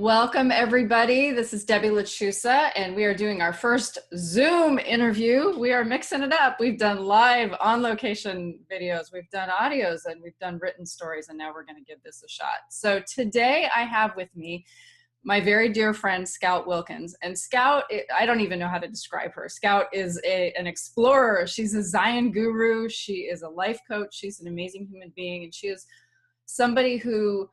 Welcome, everybody. This is Debbie LaChusa, and we are doing our first Zoom interview. We are mixing it up. We've done live on-location videos, we've done audios, and we've done written stories, and now we're going to give this a shot. So today I have with me my very dear friend, Scout Wilkins. And Scout, I don't even know how to describe her. Scout is an explorer. She's a Zion guru. She is a life coach. She's an amazing human being, and she is somebody who,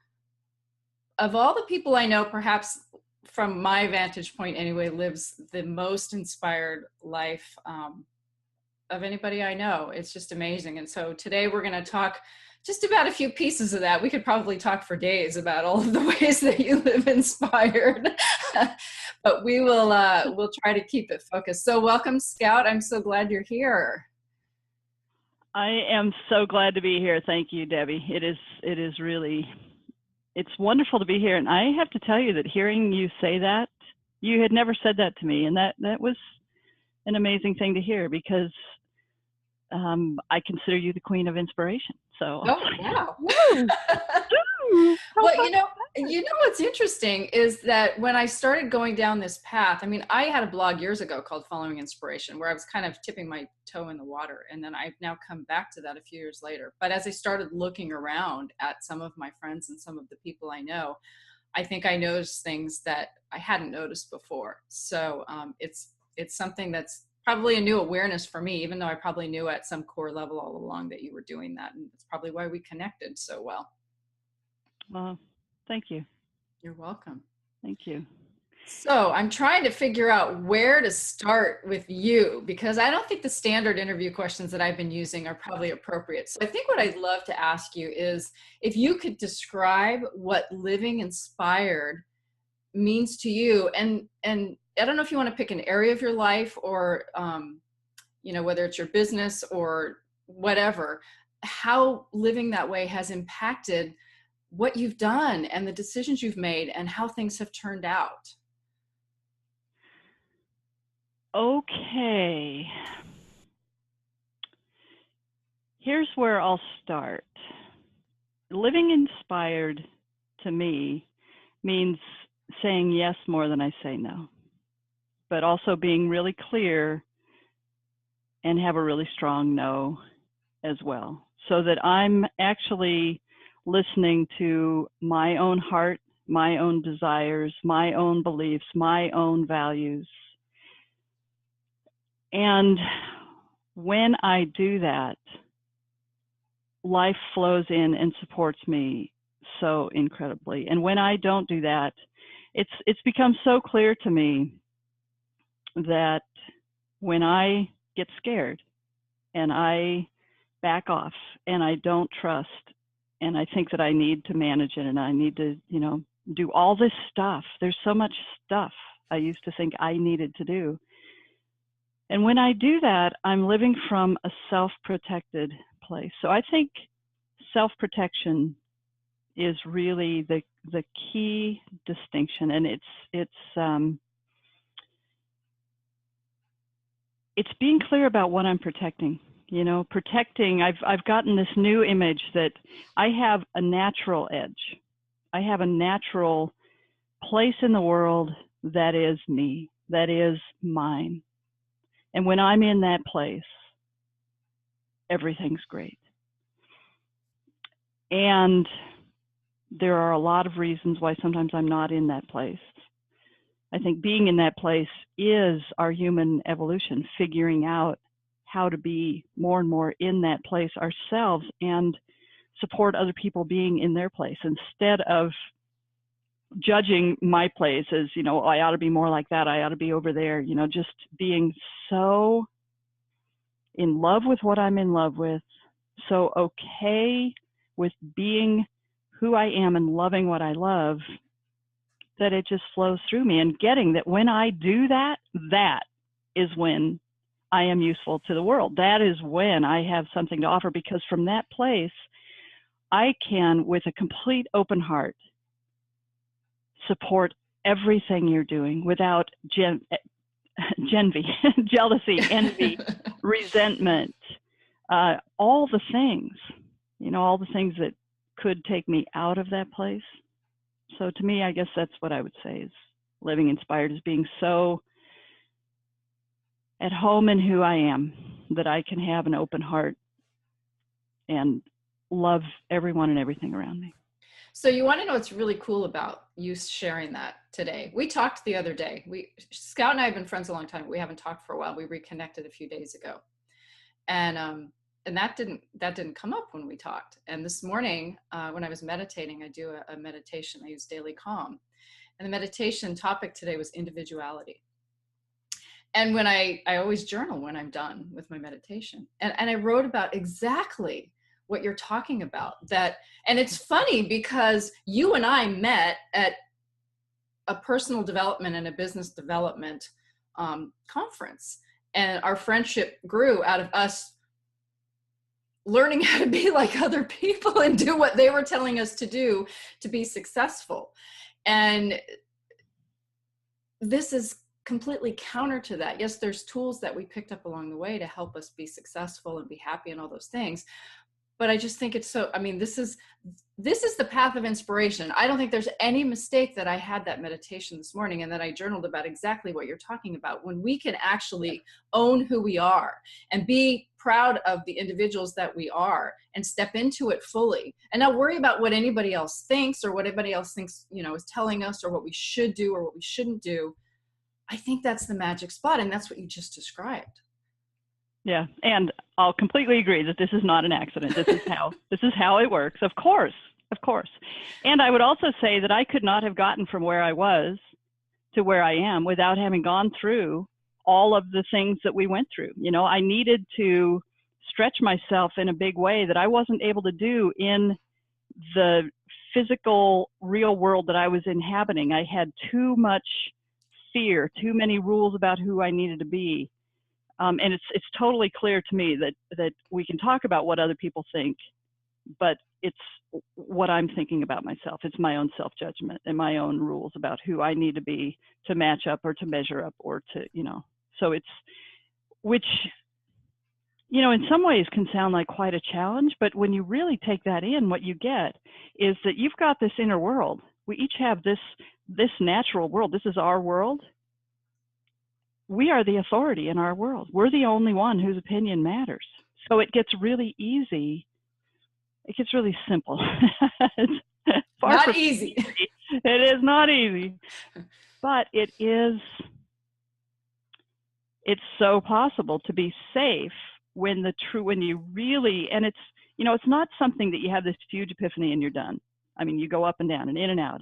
of all the people I know, perhaps from my vantage point anyway, lives the most inspired life of anybody I know. It's just amazing. And so today we're going to talk just about a few pieces of that. We could probably talk for days about all of the ways that you live inspired, but we'll try to keep it focused. So welcome, Scout. I'm so glad you're here. I am so glad to be here. Thank you, Debbie. It is really, it's wonderful to be here. And I have to tell you that hearing you say that, you had never said that to me. And that was an amazing thing to hear, because I consider you the queen of inspiration. So. Oh, wow. Well, you know what's interesting is that when I started going down this path, I mean, I had a blog years ago called Following Inspiration, where I was kind of tipping my toe in the water. And then I've now come back to that a few years later. But as I started looking around at some of my friends and some of the people I know, I think I noticed things that I hadn't noticed before. So it's something that's probably a new awareness for me, even though I probably knew at some core level all along that you were doing that. And it's probably why we connected so well. Well, thank you. You're welcome. Thank you. So I'm trying to figure out where to start with you, because I don't think the standard interview questions that I've been using are probably appropriate. So I think what I'd love to ask you is if you could describe what living inspired means to you, and I don't know if you want to pick an area of your life or, whether it's your business or whatever, how living that way has impacted what you've done and the decisions you've made and how things have turned out. Okay. Here's where I'll start. Living inspired to me means saying yes more than I say no, but also being really clear and have a really strong no as well, so that I'm actually listening to my own heart, my own desires, my own beliefs, my own values. And when I do that, life flows in and supports me so incredibly. And when I don't do that, it's become so clear to me that when I get scared and I back off and I don't trust, and I think that I need to manage it and I need to, do all this stuff. There's so much stuff I used to think I needed to do. And when I do that, I'm living from a self-protected place. So I think self-protection is really the key distinction. And it's being clear about what I'm protecting. Protecting, I've gotten this new image that I have a natural edge. I have a natural place in the world that is me, that is mine. And when I'm in that place, everything's great. And there are a lot of reasons why sometimes I'm not in that place. I think being in that place is our human evolution, figuring out how to be more and more in that place ourselves and support other people being in their place, instead of judging my place as, I ought to be more like that, I ought to be over there, just being so in love with what I'm in love with, so okay with being who I am and loving what I love, that it just flows through me, and getting that when I do that, that is when I am useful to the world. That is when I have something to offer, because from that place, I can, with a complete open heart, support everything you're doing without jealousy, envy, resentment, all the things, all the things that could take me out of that place. So to me, I guess that's what I would say is living inspired, is being so at home in who I am that I can have an open heart and love everyone and everything around me. So you want to know what's really cool about you sharing that today? We talked the other day. Scout and I have been friends a long time. We haven't talked for a while. We reconnected a few days ago, and that didn't come up when we talked. And this morning, when I was meditating, I do a meditation. I use Daily Calm, and the meditation topic today was individuality. And when I always journal when I'm done with my meditation, and I wrote about exactly what you're talking about. That, and it's funny because you and I met at a personal development and a business development conference, and our friendship grew out of us learning how to be like other people and do what they were telling us to do to be successful. And this is completely counter to that. Yes, there's tools that we picked up along the way to help us be successful and be happy and all those things. But I just think it's so, I mean, this is the path of inspiration. I don't think there's any mistake that I had that meditation this morning and that I journaled about exactly what you're talking about. When we can actually own who we are and be proud of the individuals that we are and step into it fully and not worry about what anybody else thinks or what anybody else thinks, you know, is telling us or what we should do or what we shouldn't do. I think that's the magic spot. And that's what you just described. Yeah, and I'll completely agree that this is not an accident. This is how it works. Of course. And I would also say that I could not have gotten from where I was to where I am without having gone through all of the things that we went through. You know, I needed to stretch myself in a big way that I wasn't able to do in the physical real world that I was inhabiting. I had too much fear, too many rules about who I needed to be. And it's totally clear to me that we can talk about what other people think, but it's what I'm thinking about myself. It's my own self-judgment and my own rules about who I need to be to match up or to measure up or to, you know, so it's, which, you know, in some ways can sound like quite a challenge, but when you really take that in, what you get is that you've got this inner world. We each have this natural world. This is our world. We are the authority in our world. We're the only one whose opinion matters. So it gets really easy. It gets really simple. It's not easy. It is not easy, but it's so possible to be safe when you really, and it's, you know, it's not something that you have this huge epiphany and you're done. I mean, you go up and down and in and out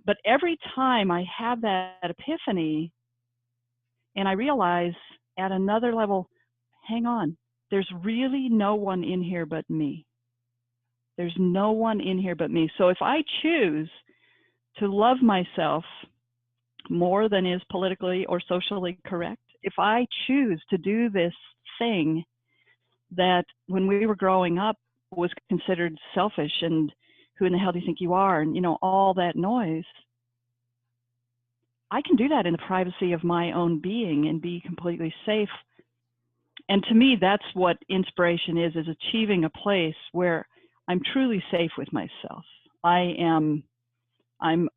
but every time I have that epiphany, and I realize at another level, hang on, there's really no one in here but me. There's no one in here but me. So if I choose to love myself more than is politically or socially correct, if I choose to do this thing that when we were growing up was considered selfish and who in the hell do you think you are? And, you know, all that noise, I can do that in the privacy of my own being and be completely safe. And to me, that's what inspiration is achieving a place where I'm truly safe with myself. I'm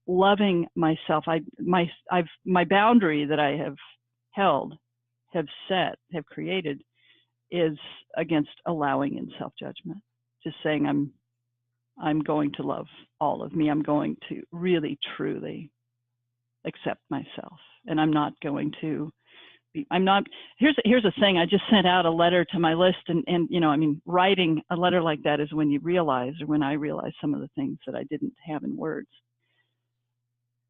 loving myself. My boundary that I have held, have set, have created is against allowing in self-judgment. Just saying I'm going to love all of me. I'm going to really, truly accept myself, and I'm not going to be, here's a thing. I just sent out a letter to my list, and you know, I mean, writing a letter like that is when you realize, or when I realized some of the things that I didn't have in words.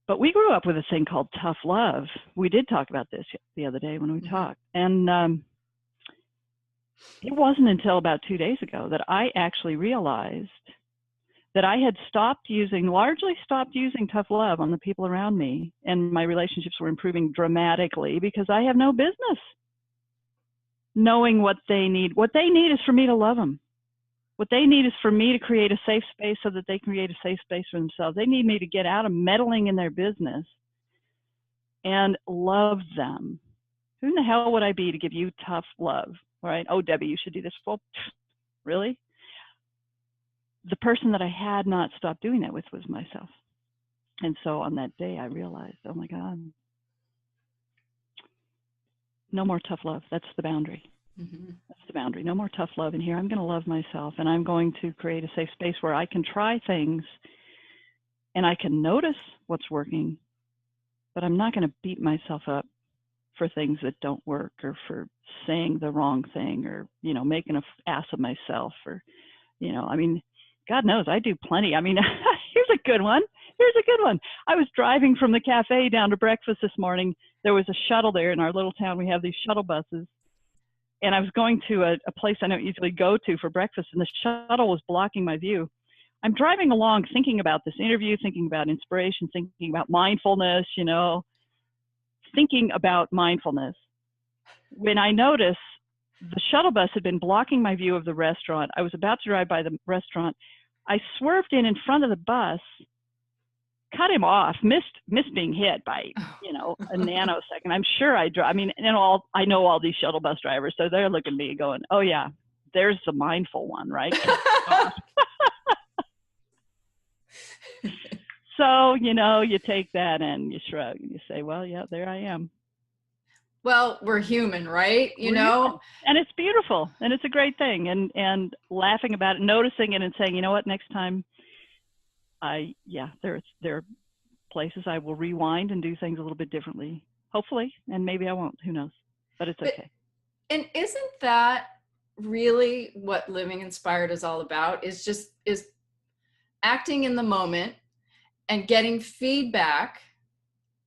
But we grew up with a thing called tough love. We did talk about this the other day when we talked, and it wasn't until about 2 days ago that I actually realized that I had largely stopped using tough love on the people around me, and my relationships were improving dramatically because I have no business knowing what they need. What they need is for me to love them. What they need is for me to create a safe space so that they can create a safe space for themselves. They need me to get out of meddling in their business and love them. Who in the hell would I be to give you tough love? Right? Oh, Debbie, you should do this. Well, really? The person that I had not stopped doing that with was myself. And so on that day, I realized, oh my God, no more tough love. That's the boundary. Mm-hmm. That's the boundary. No more tough love in here. I'm going to love myself, and I'm going to create a safe space where I can try things and I can notice what's working, but I'm not going to beat myself up for things that don't work, or for saying the wrong thing, or, you know, making an ass of myself, or, you know, I mean, God knows I do plenty. I mean, here's a good one. Here's a good one. I was driving from the cafe down to breakfast this morning. There was a shuttle there in our little town. We have these shuttle buses. And I was going to a place I don't usually go to for breakfast, and the shuttle was blocking my view. I'm driving along thinking about this interview, thinking about inspiration, thinking about mindfulness, you know, thinking about mindfulness. When I noticed the shuttle bus had been blocking my view of the restaurant, I was about to drive by the restaurant. I swerved in front of the bus, cut him off, missed being hit by, you know, a nanosecond. I'm sure I mean, you know, I know all these shuttle bus drivers, so they're looking at me going, oh yeah, there's the mindful one, right? So, you know, you take that and you shrug and you say, well, yeah, there I am. Well, we're human, right? You know, human. And it's beautiful, and it's a great thing. And laughing about it, noticing it, and saying, you know what, next time, there are places I will rewind and do things a little bit differently, hopefully, and maybe I won't. Who knows? But it's okay. And isn't that really what living inspired is all about? Is acting in the moment and getting feedback,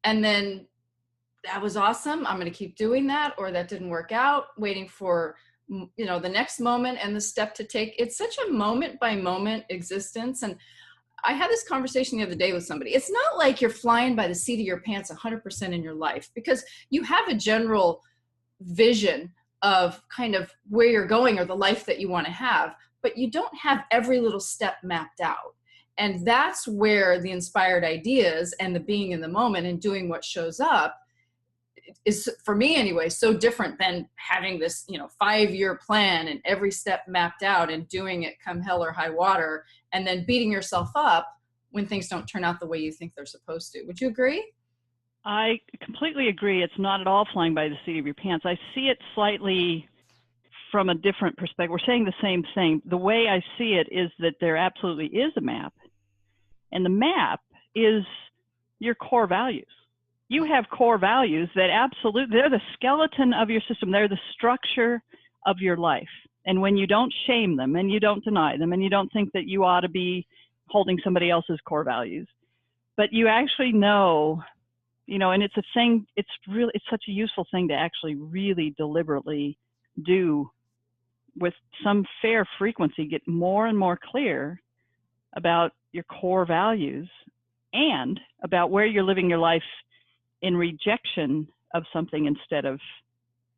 and then that was awesome, I'm going to keep doing that, or that didn't work out, waiting for, you know, the next moment and the step to take. It's such a moment by moment existence. And I had this conversation the other day with somebody. It's not like you're flying by the seat of your pants 100% in your life, because you have a general vision of kind of where you're going or the life that you want to have, but you don't have every little step mapped out. And that's where the inspired ideas and the being in the moment and doing what shows up is, for me anyway, so different than having this, you know, 5-year plan and every step mapped out and doing it come hell or high water, and then beating yourself up when things don't turn out the way you think they're supposed to. Would you agree? I completely agree. It's not at all flying by the seat of your pants. I see it slightly from a different perspective. We're saying the same thing. The way I see it is that there absolutely is a map, and the map is your core values. You have core values that absolutely, they're the skeleton of your system. They're the structure of your life. And when you don't shame them, and you don't deny them, and you don't think that you ought to be holding somebody else's core values, but you actually know, you know, and it's a thing, it's such a useful thing to actually really deliberately do with some fair frequency, get more and more clear about your core values and about where you're living your life in rejection of something instead of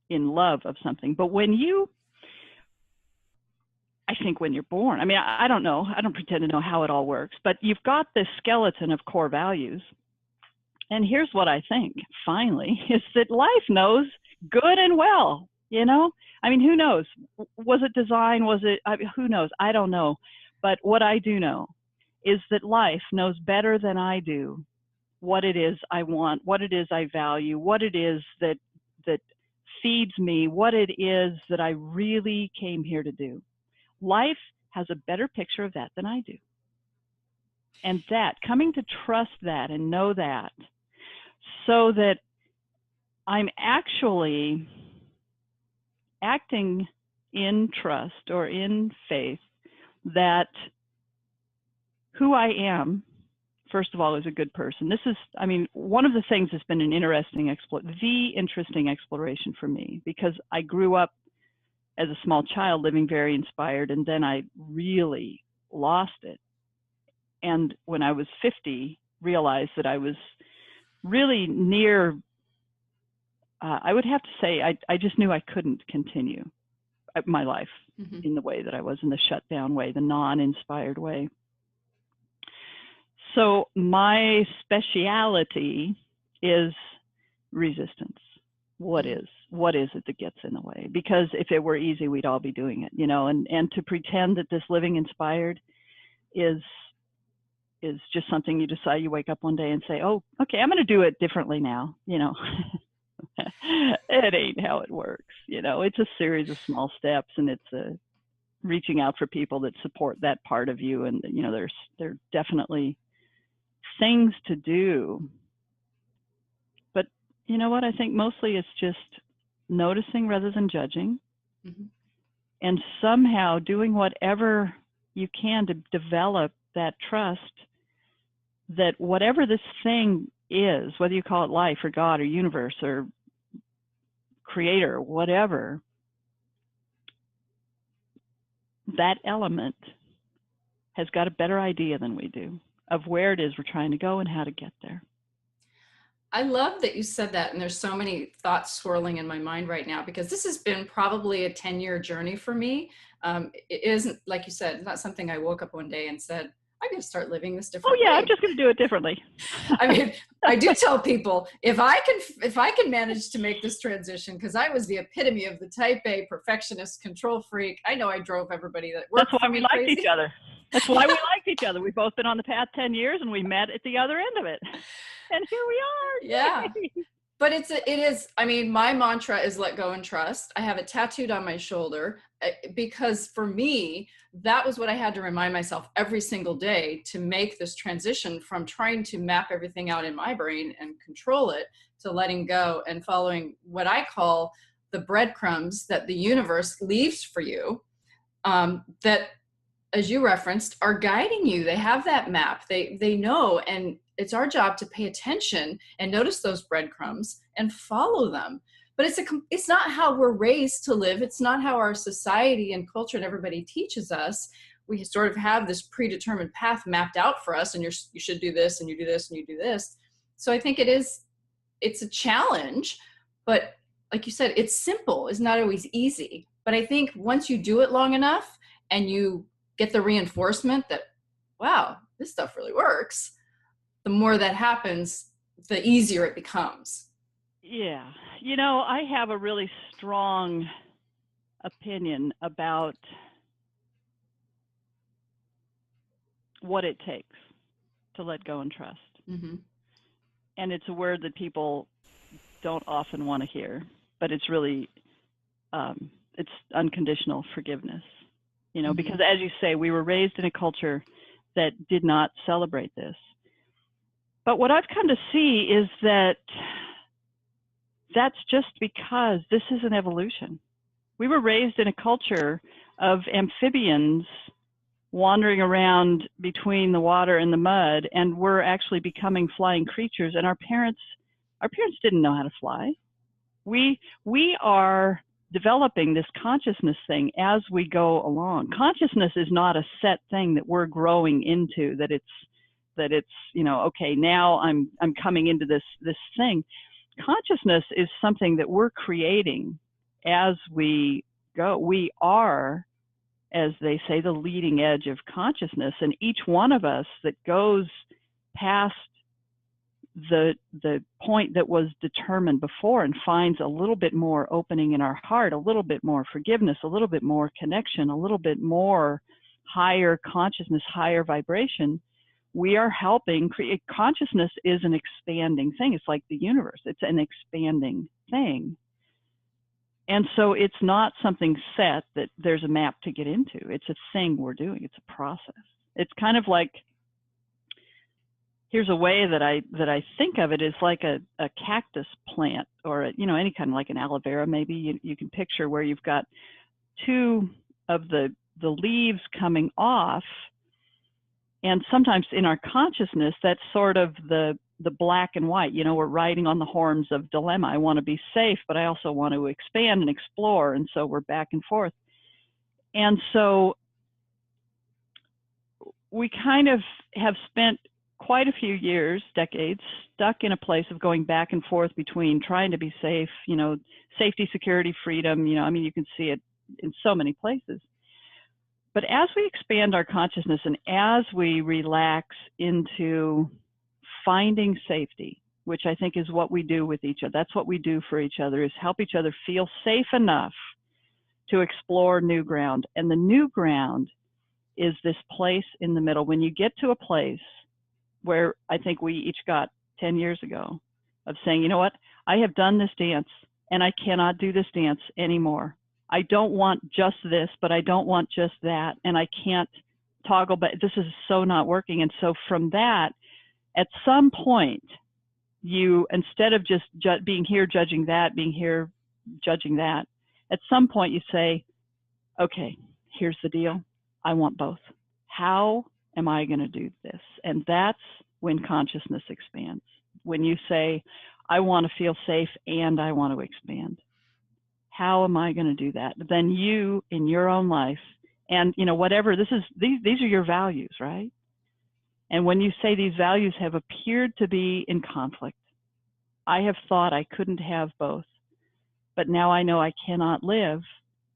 in love of something. But I think when you're born, I mean, I don't know, I don't pretend to know how it all works, but you've got this skeleton of core values. And here's what I think, finally, is that life knows good and well, you know? I mean, who knows? Was it design? Who knows? I don't know. But what I do know is that life knows better than I do what it is I want, what it is I value, what it is that feeds me, what it is that I really came here to do. Life has a better picture of that than I do. And that, coming to trust that and know that, so that I'm actually acting in trust or in faith that who I am, first of all, is a good person. This is, I mean, one of the things that's been an interesting exploration for me, because I grew up as a small child living very inspired, and then I really lost it. And when I was 50, realized that I was really near, I would have to say, I just knew I couldn't continue my life in the way that I was, in the shut down way, the non-inspired way. So my speciality is resistance. What is it that gets in the way? Because if it were easy, we'd all be doing it, you know, and to pretend that this living inspired is is just something you decide, you wake up one day and say, oh, okay, I'm going to do it differently now. It ain't how it works. It's a series of small steps, and it's a reaching out for people that support that part of you. And, there are definitely things to do. But you know what? I think mostly it's just noticing rather than judging, mm-hmm. and somehow doing whatever you can to develop that trust that whatever this thing is, whether you call it life or God or universe or creator, whatever, that element has got a better idea than we do of where it is we're trying to go and how to get there. I love that you said that, and there's so many thoughts swirling in my mind right now, because this has been probably a 10-year journey for me. It isn't, like you said, it's not something I woke up one day and said, I'm going to start living this differently. Oh yeah, I'm just going to do it differently. I mean, I do tell people, if I can manage to make this transition, because I was the epitome of the type A perfectionist control freak. I know I drove everybody that worked. That's why we liked each other. That's why we liked each other. We've both been on the path 10 years, and we met at the other end of it. And here we are. Yeah. But it is, I mean, my mantra is let go and trust. I have it tattooed on my shoulder because for me, that was what I had to remind myself every single day to make this transition from trying to map everything out in my brain and control it to letting go and following what I call the breadcrumbs that the universe leaves for you, that, as you referenced, are guiding you. They have that map. They know, and it's our job to pay attention and notice those breadcrumbs and follow them. But it's not how we're raised to live. It's not how our society and culture and everybody teaches us. We sort of have this predetermined path mapped out for us, and you should do this, and you do this, and you do this. So I think it's a challenge, but like you said, it's simple. It's not always easy. But I think once you do it long enough and you get the reinforcement that, wow, this stuff really works, the more that happens, the easier it becomes. Yeah. I have a really strong opinion about what it takes to let go and trust. Mm-hmm. And it's a word that people don't often want to hear, but it's really, it's unconditional forgiveness. Mm-hmm. Because as you say, we were raised in a culture that did not celebrate this. But what I've come to see is that that's just because this is an evolution. We were raised in a culture of amphibians wandering around between the water and the mud, and we're actually becoming flying creatures. And our parents didn't know how to fly. We are developing this consciousness thing as we go along. Consciousness is not a set thing that we're growing into, that it's okay, now I'm coming into this thing. Consciousness is something that we're creating as we go. We are, as they say, the leading edge of consciousness, and each one of us that goes past the point that was determined before and finds a little bit more opening in our heart, a little bit more forgiveness, a little bit more connection, a little bit more higher consciousness, higher vibration, we are helping create. Consciousness is an expanding thing. It's like the universe. It's an expanding thing. And so it's not something set that there's a map to get into. It's a thing we're doing. It's a process. It's kind of like, here's a way that I think of it, is like a cactus plant, or any kind of, like an aloe vera maybe. You can picture where you've got two of the leaves coming off. And sometimes in our consciousness, that's sort of the black and white. We're riding on the horns of dilemma. I want to be safe, but I also want to expand and explore. And so we're back and forth. And so we kind of have spent quite a few years, decades, stuck in a place of going back and forth between trying to be safe, safety, security, freedom. You can see it in so many places. But as we expand our consciousness and as we relax into finding safety, which I think is what we do with each other, that's what we do for each other, is help each other feel safe enough to explore new ground. And the new ground is this place in the middle. When you get to a place where I think we each got 10 years ago of saying, you know what, I have done this dance and I cannot do this dance anymore. I don't want just this, but I don't want just that. And I can't toggle, but this is so not working. And so from that, at some point, you, instead of just being here, judging that, being here, judging that, at some point you say, okay, here's the deal. I want both. How am I going to do this? And that's when consciousness expands. When you say, I want to feel safe and I want to expand. How am I going to do that? Then you, in your own life, and you know, whatever this is, these are your values, right? And when you say these values have appeared to be in conflict, I have thought I couldn't have both, but now I know I cannot live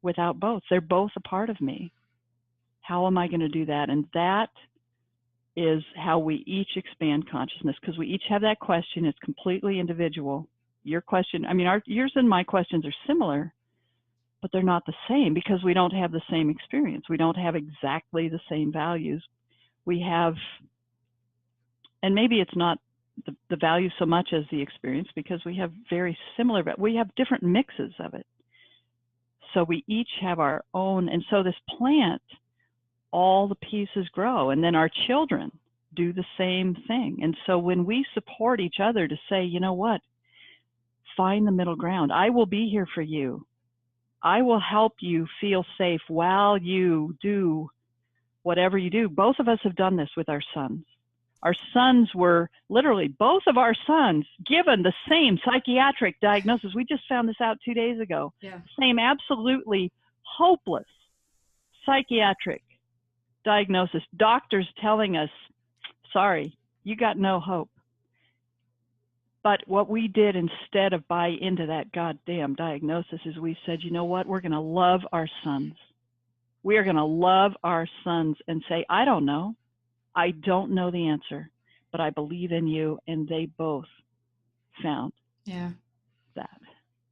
without both. They're both a part of me. How am I going to do that? And that is how we each expand consciousness, because we each have that question. It's completely individual. Your question, I mean, yours and my questions are similar, but they're not the same because we don't have the same experience. We don't have exactly the same values. We have, and maybe it's not the value so much as the experience, because we have very similar, but we have different mixes of it. So we each have our own, and so this plant, all the pieces grow, and then our children do the same thing. And so when we support each other to say, you know what, find the middle ground. I will be here for you. I will help you feel safe while you do whatever you do. Both of us have done this with our sons. Our sons were literally, both of our sons, given the same psychiatric diagnosis. We just found this out 2 days ago. Yeah. Same absolutely hopeless psychiatric diagnosis. Doctors telling us, sorry, you got no hope. But what we did instead of buy into that goddamn diagnosis is we said, you know what, we're going to love our sons. We are going to love our sons and say, I don't know. I don't know the answer, but I believe in you. And they both found that.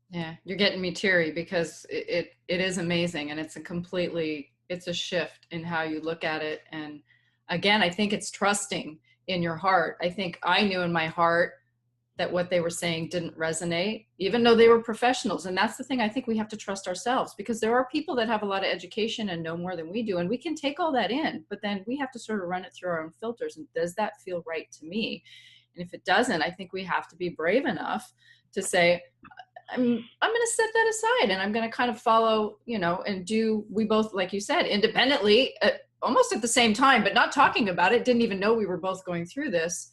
Yeah, you're getting me teary because it is amazing, and it's a shift in how you look at it. And again, I think it's trusting in your heart. I think I knew in my heart that what they were saying didn't resonate, even though they were professionals. And that's the thing, I think we have to trust ourselves, because there are people that have a lot of education and know more than we do, and we can take all that in, but then we have to sort of run it through our own filters. And does that feel right to me? And if it doesn't, I think we have to be brave enough to say, I'm going to set that aside, and I'm going to kind of follow, you know, and do, we both, like you said, independently, almost at the same time, but not talking about it, didn't even know we were both going through this.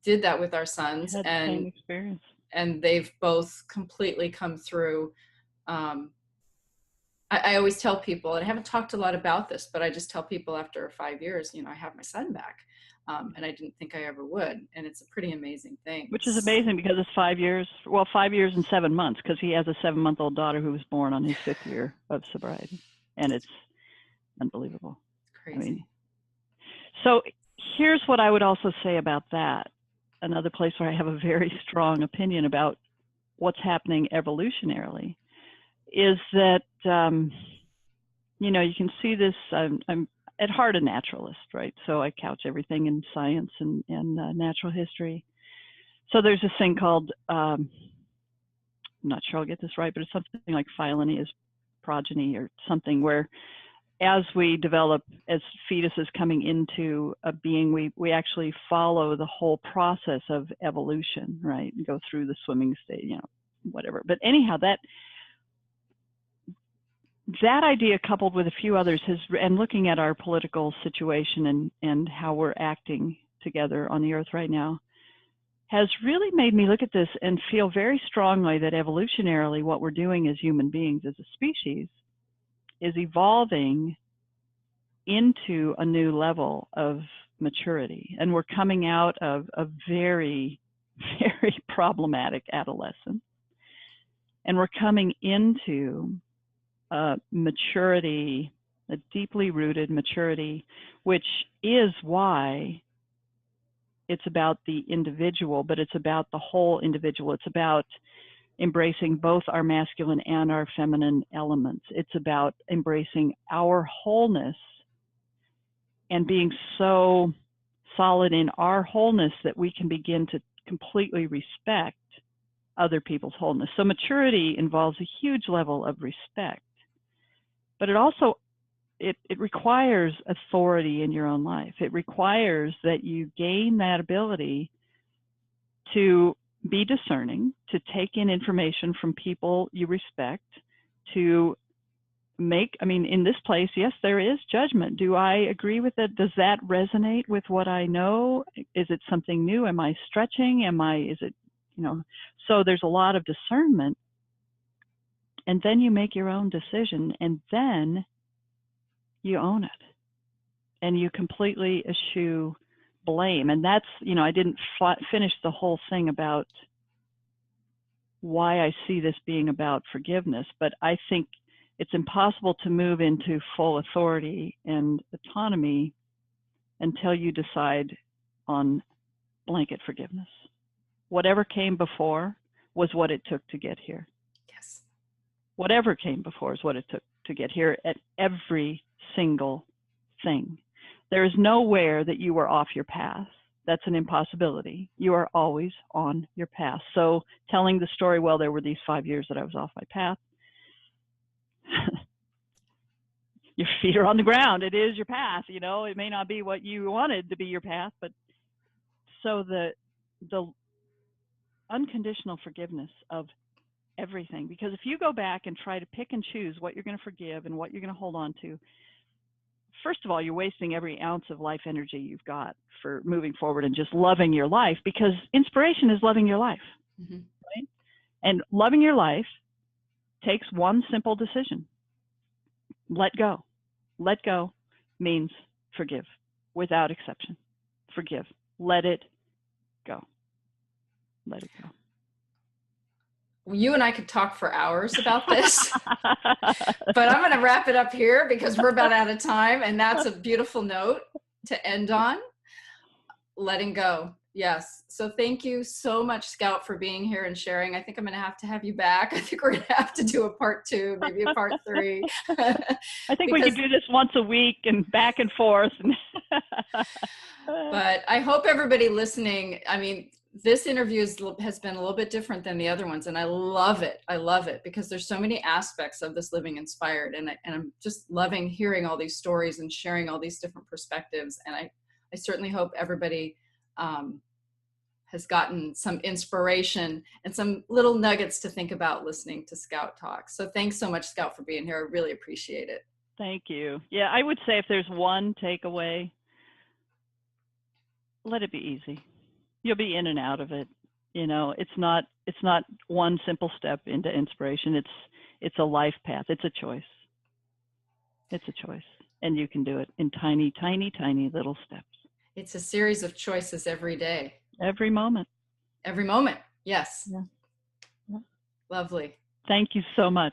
Did that with our sons, and they've both completely come through. I always tell people, and I haven't talked a lot about this, but I just tell people after 5 years, you know, I have my son back. And I didn't think I ever would. And it's a pretty amazing thing. Which is amazing because it's 5 years, well, 5 years and 7 months, because he has a 7-month-old daughter who was born on his 5th year of sobriety. And it's unbelievable. Crazy. I mean, so here's what I would also say about that. Another place where I have a very strong opinion about what's happening evolutionarily is that, you know, you can see this, I'm at heart a naturalist, right? So I couch everything in science and natural history. So there's this thing called, I'm not sure I'll get this right, but it's something like Phyllonea's progeny or something, where as we develop as fetuses coming into a being, we actually follow the whole process of evolution, right? And go through the swimming state, you know, whatever. But anyhow, that idea, coupled with a few others, and looking at our political situation and how we're acting together on the earth right now, has really made me look at this and feel very strongly that evolutionarily what we're doing as human beings, as a species, is evolving into a new level of maturity. And we're coming out of a very, very problematic adolescence. And we're coming into maturity, a deeply rooted maturity, which is why it's about the individual, but it's about the whole individual. It's about embracing both our masculine and our feminine elements. It's about embracing our wholeness and being so solid in our wholeness that we can begin to completely respect other people's wholeness. So maturity involves a huge level of respect, but it also, it requires authority in your own life. It requires that you gain that ability to be discerning, to take in information from people you respect, to make, I mean, in this place, yes, there is judgment. Do I agree with it? Does that resonate with what I know? Is it something new? Am I stretching? Is it, you know, so there's a lot of discernment. And then you make your own decision, and then you own it. And you completely eschew blame. And that's, you know, I didn't finish the whole thing about why I see this being about forgiveness, but I think it's impossible to move into full authority and autonomy until you decide on blanket forgiveness. Whatever came before was what it took to get here. Yes. Whatever came before is what it took to get here at every single thing. There is nowhere that you were off your path. That's an impossibility. You are always on your path. So telling the story, well, there were these 5 years that I was off my path. Your feet are on the ground. It is your path. You know, it may not be what you wanted to be your path, but so the unconditional forgiveness of everything, because if you go back and try to pick and choose what you're going to forgive and what you're going to hold on to, first of all, you're wasting every ounce of life energy you've got for moving forward and just loving your life, because inspiration is loving your life, right? And loving your life takes one simple decision. Let go. Let go means forgive without exception. Forgive. Let it go. Let it go. You and I could talk for hours about this, but I'm going to wrap it up here because we're about out of time, and that's a beautiful note to end on. Letting go. Yes. So thank you so much, Scout, for being here and sharing. I think I'm going to have you back. I think we're going to have to do a part 2, maybe a part 3. I think we could do this once a week and back and forth. But I hope everybody listening, I mean, this interview has been a little bit different than the other ones, and I love it. I love it because there's so many aspects of this Living Inspired, and I'm just loving hearing all these stories and sharing all these different perspectives. And I certainly hope everybody has gotten some inspiration and some little nuggets to think about listening to Scout talk. So thanks so much, Scout, for being here. I really appreciate it. Thank you. Yeah, I would say if there's one takeaway, let it be easy. You'll be in and out of it. You know, it's not one simple step into inspiration. It's a life path. It's a choice. It's a choice. And you can do it in tiny, tiny, tiny little steps. It's a series of choices every day. Every moment. Every moment. Yes. Yeah. Yeah. Lovely. Thank you so much.